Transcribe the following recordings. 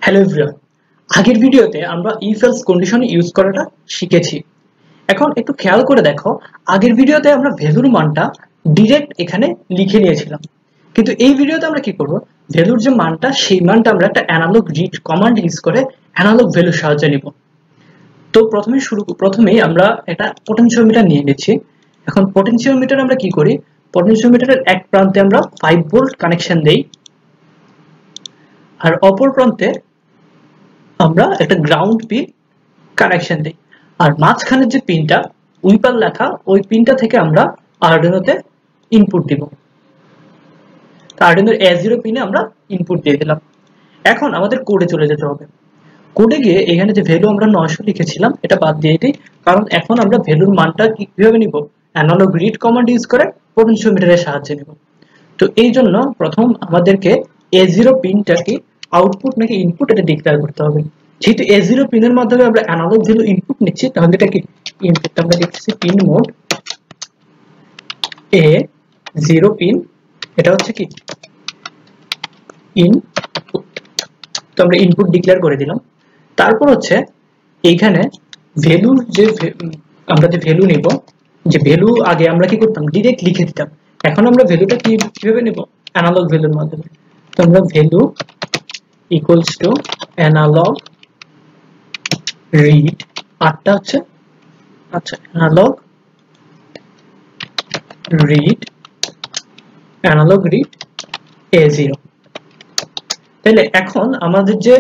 Hello everyone, আগের ভিডিওতে আমরা ইফ এলস কন্ডিশন ইউজ করাটা শিখেছি। এখন একটু খেয়াল করে দেখো, আগের ভিডিওতে আমরা ভ্যালুর মানটা ডিরেক্ট এখানে লিখে নিয়েছিলাম, কিন্তু এই ভিডিওতে আমরা কি করব, ভ্যালুর যে মানটা সেই মানটা আমরা একটা অ্যানালগ রিড কমান্ড ইউজ করে অ্যানালগ ভ্যালুর সাহায্যে নিব। তো প্রথমেই আমরা একটা পটেনশিওমিটার নিয়ে নিচ্ছি। এখন পটেনশিওমিটার আমরা কি করি, পটেনশিওমিটারের এক প্রান্তে আমরা 5 ভোল্ট কানেকশন দেই, আর অপর প্রান্তে আমরা একটা গ্রাউন্ড পিন কানেকশন দিই, আর মাঝখানের যে পিনটা উইপার লেখা ওই পিনটা থেকে আমরা আরডুইনোতে ইনপুট দিব। আরডুইনোর A0 পিনে আমরা ইনপুট দিয়ে দিলাম। এখন আমাদের কোডে চলে যেতে হবে। কোডে গিয়ে এখানে যে ভ্যালু আমরা 900 লিখেছিলাম এটা বাদ দিয়ে দিই, কারণ এখন আমরা ভ্যালুর মানটা কিভাবে নিব, অ্যানালগ রিড কমান্ড ইউজ করে পটেনশিওমিটারের সাহায্যে নিব। তো এই জন্য প্রথম আমাদেরকে A0 পিনটা কি আউটপুট নাকি ইনপুট এটা ডিক্লেয়ার করতে হবে। যেহেতু A0 পিনের মাধ্যমে আমরা অ্যানালগ ভ্যালু ইনপুট নিচ্ছি, তাহলে এটা কি ইনপুট আমরা লিখছি পিন মোড A0 পিন, এটা হচ্ছে কি ইনপুট। তো আমরা ইনপুট ডিক্লেয়ার করে দিলাম। তারপর হচ্ছে এইখানে ভ্যালুর যে আমরা যে ভ্যালু নিব, যে ভ্যালু আগে আমরা কি করতাম ডিরেক্ট লিখে দিতাম, এখন আমরা ভ্যালুটা কিভাবে নেব, অ্যানালগ ভ্যালুর মাধ্যমে। তো আমরা value equals to analogue read, আরটা হচ্ছে আচ্ছা অ্যানালগ রিড A0। তাহলে এখন আমাদের যে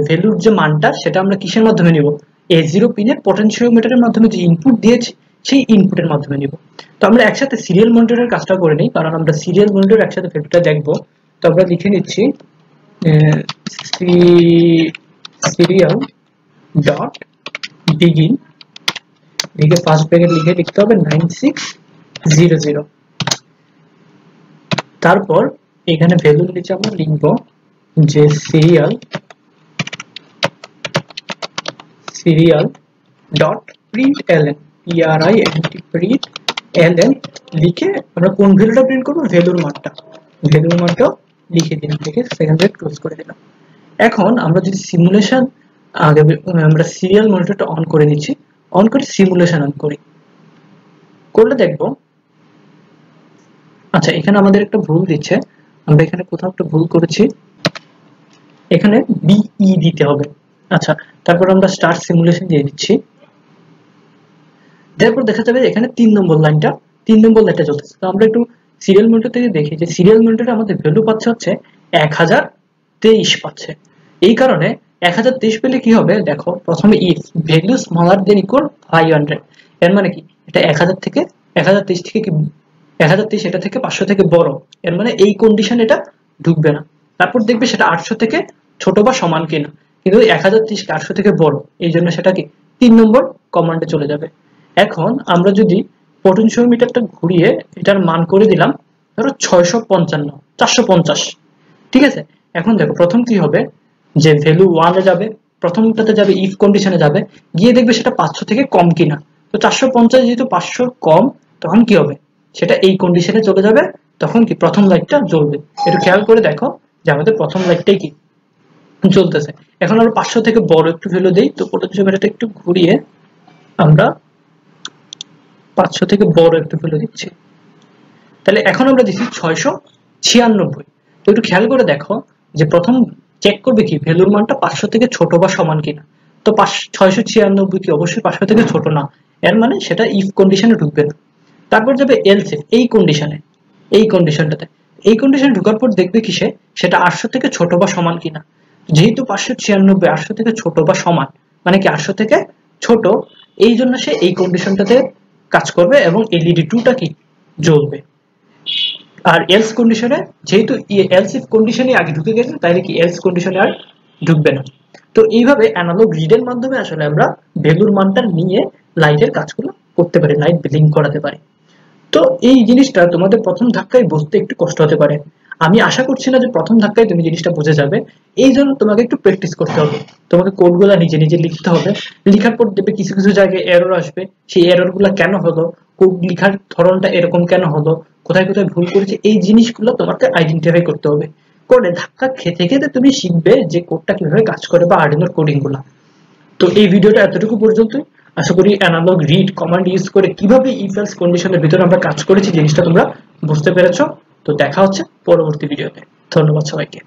ভ্যালুর যে মানটা সেটা আমরা কিসের মাধ্যমে নিব, A0 পিনের পটেনশিওমিটারের মাধ্যমে যে ইনপুট দিয়েছি সেই ইনপুটের মাধ্যমে নিব। তো আমরা একসাথে সিরিয়াল মনিটরের কাজটা করে নিই, কারণ আমরা সিরিয়াল মনিটর একসাথে ভ্যালুটা দেখবো। তো আমরা লিখে নিচ্ছি সিরিয়াল ডট বিগিন, লিখে ফার্স্ট ব্র্যাকেট লিখতে হবে 9600। তারপর এখানে ভ্যালুর নিচে আমরা লিখব যে সিরিয়াল ডট প্রিন্টএলএন, প্রিন্টএলএন লিখে আমরা কোন ভ্যালুটা প্রিন্ট করব, ভ্যালুর মানটা লিখে দিলাম, লিখে সেকেন্ড ব্র্যাকেট ক্লোজ করে দিলাম। এখন আমরা যদি সিমুলেশন আগে আমরা সিরিয়াল মনিটরটা অন করে নিচ্ছি, অন করে সিমুলেশন অন করলে দেখব, আচ্ছা এখানে আমাদের একটা ভুল দিচ্ছে, আমরা এখানে কোথাও একটা ভুল করেছি, এখানে বিই দিতে হবে। আচ্ছা তারপর আমরা স্টার্ট সিমুলেশন দিয়ে দিচ্ছি। তারপর দেখা যাবে এখানে 3 নম্বর লাইনটা চলতেছে। তো আমরা একটু সিরিয়াল মনিটর থেকে দেখি যে সিরিয়াল মনিটরে আমাদের ভ্যালু পাচ্ছে হচ্ছে 1023 পাচ্ছে। এই কারণে 1023 পেলে কি হবে দেখো, প্রথমে if value smaller than equal 500, এর মানে কি এটা 1023 থেকে কি 1023 এটা থেকে 500 থেকে বড়, এর মানে এই কন্ডিশন এটা ঢুকবে না। তারপর দেখবে সেটা 800 থেকে ছোট বা সমান কিনা, কিন্তু 1023 কে 800 থেকে বড়, এই জন্য সেটা কি 3 নম্বর কমান্ডে চলে যাবে। এখন আমরা যদি পটেনশিওমিটারটা ঘুরিয়ে এটার মান করে দিলাম ধরো 450, ঠিক আছে। এখন দেখো প্রথম কি হবে, যে ভ্যালু 1 এ যাবে, প্রথমটাতে যাবে ইফ কন্ডিশনে যাবে, গিয়ে দেখবে সেটা 500 থেকে কম কিনা। তো 450 যেহেতু 500 কম, তখন কি হবে, সেটা এই কন্ডিশনে চলে যাবে, তখন কি প্রথম লাইটটা জ্বলবে। একটু খেয়াল করে দেখো যে আমাদের প্রথম লাইটটাই কি জ্বলতেছে। এখন আমরা 500 থেকে বড় একটু ভ্যালু দেই, তো পটেনশিওমিটারটা একটু ঘুরিয়ে আমরা 500 থেকে বড় একটু ভ্যালু দিচ্ছি, তাহলে এখন আমরা দিচ্ছি 696। তো একটু খেয়াল করে দেখো যে প্রথম চেক করবে কি ভ্যালুর মানটা 500 থেকে ছোট বা সমান কিনা। তো 696 কি অবশ্যই 500 থেকে ছোট না, এর মানে সেটা ইফ কন্ডিশনে ঢুকবে না। তারপর যাবে এলস ইফ, এই কন্ডিশনে ঢোকার পর দেখবে কি সেটা 800 থেকে ছোট বা সমান কিনা। যেহেতু 596 800 থেকে ছোট বা সমান, মানে কি 800 থেকে ছোট, এই জন্য সে এই কন্ডিশনটাতে কাজ করবে এবং এলইডি 2টা কি জ্বলবে। আর এলস কন্ডিশনে যেহেতু এলস ইফ কন্ডিশনে আগে ঢুকে গেছে, তাহলে কি এলস কন্ডিশনে আর ঢুকবে না। তো এইভাবে অ্যানালগ রিডের মাধ্যমে আসলে আমরা ভ্যালুর মানটা নিয়ে লাইটের কাজগুলো করতে পারি, লাইট ব্লিঙ্ক করাতে পারি। তো এই জিনিসটা তোমাদের প্রথম ধাক্কায় বুঝতে একটু কষ্ট হতে পারে, আমি আশা করছি না যে প্রথম ধাক্কায় তুমি জিনিসটা বুঝে যাবে। এই জন্য তোমাকে একটু প্র্যাকটিস করতে হবে, তোমাকে কোডগুলো নিজে লিখতে হবে। লেখার পর দেখবে কিছু জায়গায় এরর আসবে, সেই এররগুলো কেন হলো, কোড লেখার ধরনটা এরকম কেন হলো, কোথায় ভুল করেছে, এই জিনিসগুলো তোমাকে আইডেন্টিফাই করতে হবে। কোডে ধাক্কা খেতে খেতে তুমি শিখবে যে কোডটা কিভাবে কাজ করে বা আর্ডিনোর কোডিং গুলা। তো এই ভিডিওটা এতটুকু পর্যন্তই। আশা করি অ্যানালগ রিড কমান্ড ইউজ করে কিভাবে ইফ এলস কন্ডিশনের ভিতরে আমরা কাজ করেছি জিনিসটা তোমরা বুঝতে পেরেছো। তো দেখা হচ্ছে পরবর্তী ভিডিওতে। ধন্যবাদ সবাইকে।